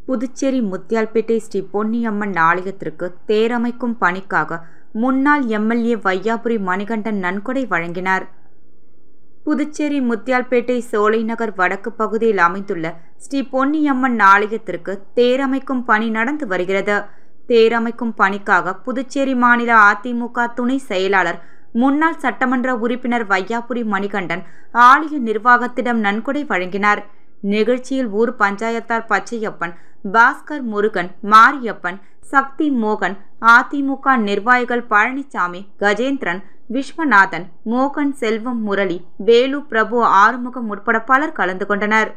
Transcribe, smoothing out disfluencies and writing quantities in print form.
புதுச்சேரி முத்தியால்பேட்டை ஸ்ரீ பொன்னியம்மன் ஆலயத்திற்கு தேரமைக்கும் பணிக்காக முன்னாள் எம்எல்ஏ வையாபுரி மணிகண்டன் நன்கொடை வழங்கினார். புதுச்சேரி முத்தியால்பேட்டை சோலை நகர் வடக்கு பகுதியில் அமைந்துள்ள ஸ்ரீ பொன்னியம்மன் ஆலயத்திற்கு தேரமைக்கும் பணி நடந்து வருகிறது. தேரமைக்கும் பணிக்காக புதுச்சேரி மாநில அதிமுக துணை செயலாளர் முன்னாள் சட்டமன்ற உறுப்பினர் வையாபுரி மணிகண்டன் ஆலய நிர்வாகத்திடம் நன்கொடை வழங்கினார். நிகழ்ச்சியில் ஊர் பஞ்சாயத்தார் பச்சையப்பன், பாஸ்கர், முருகன், மாரியப்பன், சக்தி மோகன், அதிமுக நிர்வாகிகள் பழனிசாமி, கஜேந்திரன், விஸ்வநாதன், மோகன், செல்வம், முரளி, வேலு, பிரபு, ஆறுமுகம் உட்பட பலர் கலந்து கொண்டனர்.